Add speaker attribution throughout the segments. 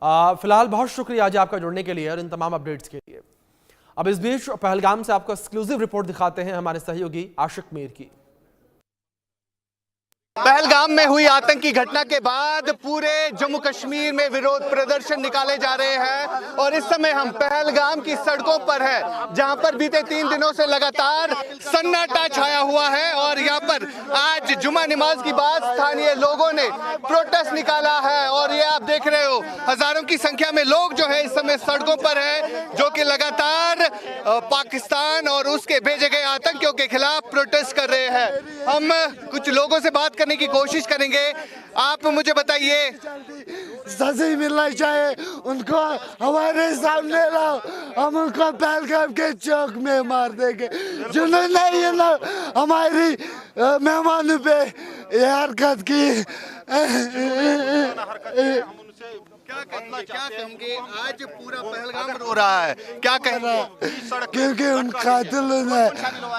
Speaker 1: फिलहाल बहुत शुक्रिया आज आपका जुड़ने के लिए और इन तमाम अपडेट्स के लिए। अब इस बीच पहलगाम से आपको एक्सक्लूसिव रिपोर्ट दिखाते हैं हमारे सहयोगी आशिक मीर की।
Speaker 2: पहलगाम में हुई आतंकी घटना के बाद पूरे जम्मू कश्मीर में विरोध प्रदर्शन निकाले जा रहे हैं और इस समय हम पहलगाम की सड़कों पर हैं, जहां पर बीते 3 दिनों से लगातार सन्नाटा छाया हुआ है। और यहां पर आज जुमा नमाज के बाद स्थानीय लोगों ने प्रोटेस्ट निकाला है और ये आप देख रहे हो हजारों की संख्या में लोग जो है इस समय सड़कों पर है, जो कि लगातार पाकिस्तान और उसके भेजे गए आतंकियों के खिलाफ प्रोटेस्ट कर रहे हैं। हम कुछ लोगों से बात करने की कोशिश करेंगे। आप मुझे बताइए,
Speaker 3: सजा मिलना चाहिए उनको, हमारे सामने लाओ, हम उनको पहलगाम के चौक में मार देंगे जिन्होंने ये ना हमारी मेहमानों पे ये हरकत की।
Speaker 2: क्या कहेंगे? आज पूरा पहलगाम रो रहा है, क्या कहेंगे?
Speaker 3: क्योंकि उन कातिलों ने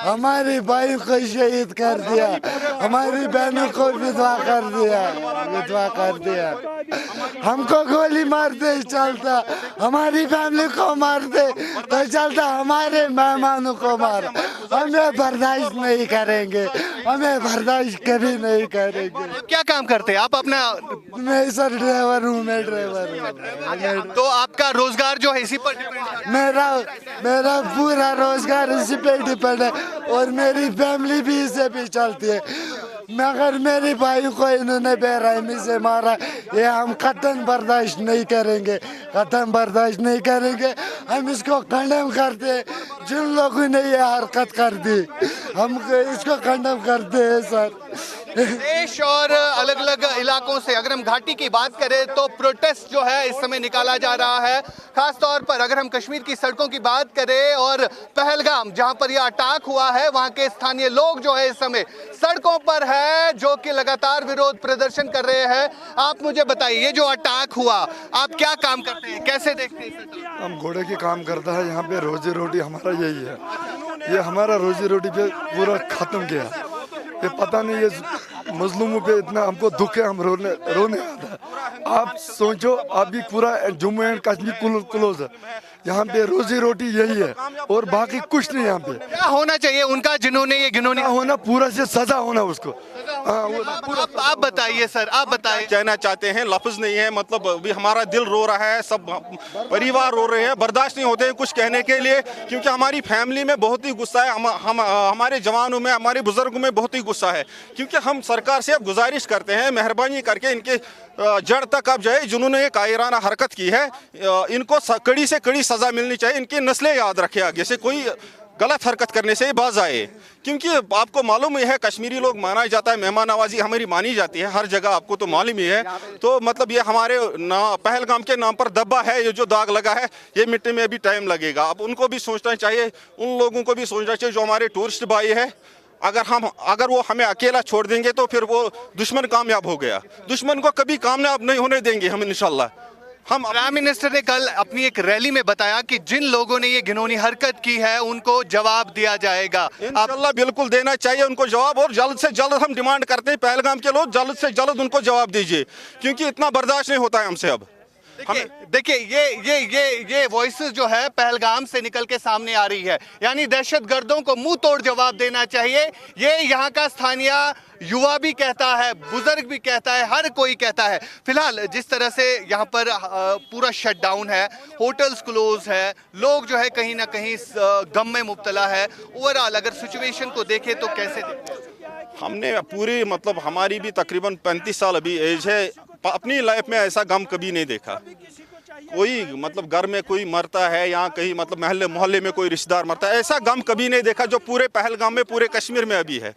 Speaker 3: हमारे भाई को शहीद कर दिया, हमारी बहनों को विधवा कर दिया, हमको गोली मारते चलता, हमारी फैमिली को मारते तो चलता, हमारे मेहमानों को मार। हमें बर्दाश्त नहीं करेंगे, हमें बर्दाश्त कभी नहीं करेंगे।
Speaker 2: क्या काम करते हैं आप? अपना
Speaker 3: मैं सर ड्राइवर हूँ, मैं ड्राइवर हूँ।
Speaker 2: तो आपका रोजगार जो है इसी पर डिपेंड है?
Speaker 3: मेरा पूरा रोजगार इसी पे डिपेंड है और मेरी फैमिली भी इसे पे चलती है, मगर मेरे भाई को इन्होंने बेरहमी से मारा, ये हम कतन बर्दाश्त नहीं करेंगे, कतन बर्दाश्त नहीं करेंगे। हम इसको कंडेम करते हैं, जिन लोगों ने ये हरकत कर दी हम इसको कंडेम करते हैं सर।
Speaker 2: देश और अलग अलग इलाकों से अगर हम घाटी की बात करें तो प्रोटेस्ट जो है इस समय निकाला जा रहा है। खास तौर पर अगर हम कश्मीर की सड़कों की बात करें और पहलगाम जहां पर यह अटैक हुआ है, वहां के स्थानीय लोग जो है इस समय सड़कों पर है, जो कि लगातार विरोध प्रदर्शन कर रहे हैं। आप मुझे बताइए, ये जो अटैक हुआ, आप क्या काम करते हैं, कैसे देखते हैं?
Speaker 4: हम घोड़े की काम करता है, यहाँ पे रोजी रोटी हमारा यही है, ये हमारा रोजी रोटी पे पूरा खत्म किया। ये पता नहीं ये मजलूमों पे इतना हमको दुख है, हम रोने आता है। आप सोचो, अभी पूरा जम्मू एंड कश्मीर क्लोज है, यहाँ पे रोजी रोटी यही है और बाकी कुछ नहीं। यहाँ पे
Speaker 2: क्या होना चाहिए उनका, जिन्होंने ये घिनौनी
Speaker 4: होना, पूरा से सजा होना उसको।
Speaker 2: आप बताइए सर, आप बताइए।
Speaker 5: कहना चाहते हैं, लफ्ज नहीं है, मतलब अभी हमारा दिल रो रहा है, सब परिवार रो रहे हैं, बर्दाश्त नहीं होते हैं कुछ कहने के लिए, क्योंकि हमारी फैमिली में बहुत ही गुस्सा है, हमारे जवानों में, हमारे बुजुर्गों में बहुत ही गुस्सा है। क्योंकि हम सरकार से अब गुजारिश करते हैं, मेहरबानी करके इनके जड़ तक अब जाए, जिन्होंने ये कायराना हरकत की है, इनको कड़ी से कड़ी सजा मिलनी चाहिए। इनकी नस्लें याद रखे आगे से कोई गलत हरकत करने से बाज आए, क्योंकि आपको मालूम ही है कश्मीरी लोग माना जाता है, मेहमान नवाजी हमारी मानी जाती है हर जगह, आपको तो मालूम ही है। तो मतलब ये हमारे पहलगाम के नाम पर दब्बा है, ये जो दाग लगा है, ये मिट्टी में भी टाइम लगेगा। अब उनको भी सोचना चाहिए, उन लोगों को भी सोचना चाहिए जो हमारे टूरिस्ट भाई है। अगर वो हमें अकेला छोड़ देंगे तो फिर वो दुश्मन कामयाब हो गया, दुश्मन को कभी कामयाब नहीं होने देंगे हम इंशाल्लाह।
Speaker 2: प्राइम मिनिस्टर ने कल अपनी एक रैली में बताया कि जिन लोगों ने ये घिनौनी हरकत की है उनको जवाब दिया जाएगा।
Speaker 5: इंशाल्लाह बिल्कुल देना चाहिए उनको जवाब, और जल्द से जल्द हम डिमांड करते हैं, पहलगाम के लोग जल्द से जल्द उनको जवाब दीजिए, क्योंकि इतना बर्दाश्त नहीं होता है हमसे अब।
Speaker 2: देखिए ये वॉइसेस जो है पहलगाम से निकल के सामने आ रही है, यानी दहशतगर्दों को मुंह तोड़ जवाब देना चाहिए। ये यहाँ का स्थानीय युवा भी कहता है, बुजुर्ग भी कहता है, हर कोई कहता है। फिलहाल जिस तरह से यहाँ पर पूरा शटडाउन है, होटल्स क्लोज है, लोग जो है कहीं ना कहीं गम में मुब्तला है, ओवरऑल अगर सिचुएशन को देखें तो कैसे देखें?
Speaker 5: हमने पूरी मतलब हमारी भी तकरीबन 35 साल अभी एज है, अपनी लाइफ में ऐसा गम कभी नहीं देखा। कोई मतलब घर में कोई मरता है या कहीं मतलब मोहल्ले में कोई रिश्तेदार मरता है, ऐसा गम कभी नहीं देखा जो पूरे पहलगाम में, पूरे कश्मीर में अभी है।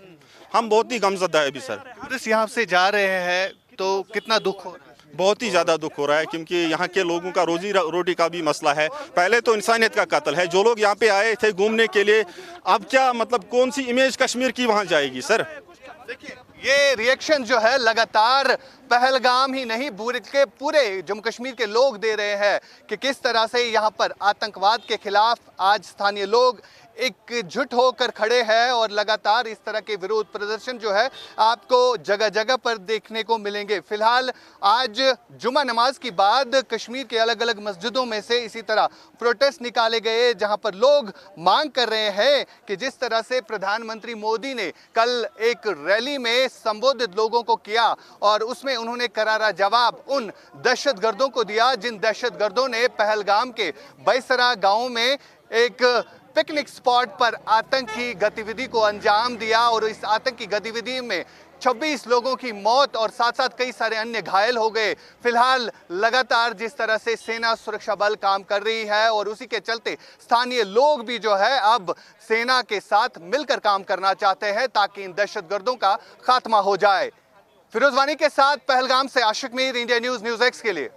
Speaker 5: हम बहुत ही गमज़दा है अभी सर।
Speaker 2: टूरिस्ट यहाँ से जा रहे हैं तो कितना दुख हो रहा है?
Speaker 5: बहुत ही ज़्यादा दुख हो रहा है, क्योंकि यहाँ के लोगों का रोजी रोटी का भी मसला है। पहले तो इंसानियत का कत्ल है, जो लोग यहाँ पे आए थे घूमने के लिए, अब क्या मतलब कौन सी इमेज कश्मीर की वहाँ जाएगी सर?
Speaker 2: देखिए ये रिएक्शन जो है लगातार पहलगाम ही नहीं पूरे जम्मू कश्मीर के लोग दे रहे हैं कि किस तरह से यहाँ पर आतंकवाद के खिलाफ आज स्थानीय लोग एकजुट होकर खड़े हैं और लगातार इस तरह के विरोध प्रदर्शन जो है आपको जगह जगह पर देखने को मिलेंगे। फिलहाल आज जुमा नमाज के बाद कश्मीर के अलग अलग मस्जिदों में से इसी तरह प्रोटेस्ट निकाले गए, जहां पर लोग मांग कर रहे हैं कि जिस तरह से प्रधानमंत्री मोदी ने कल एक रैली में संबोधित लोगों को किया और उसमें उन्होंने करारा जवाब उन दहशतगर्दों को दिया जिन दहशतगर्दों ने पहलगाम के बैसरा गांव में एक पिकनिक स्पॉट पर आतंकी गतिविधि को अंजाम दिया और इस आतंकी गतिविधि में 26 लोगों की मौत और साथ साथ कई सारे अन्य घायल हो गए। फिलहाल लगातार जिस तरह से सेना सुरक्षा बल काम कर रही है और उसी के चलते स्थानीय लोग भी जो है अब सेना के साथ मिलकर काम करना चाहते हैं ताकि इन दहशतगर्दों का खात्मा हो जाए। फिरोज वानी के साथ पहलगाम से Ashiq Mir, India News, News X के लिए।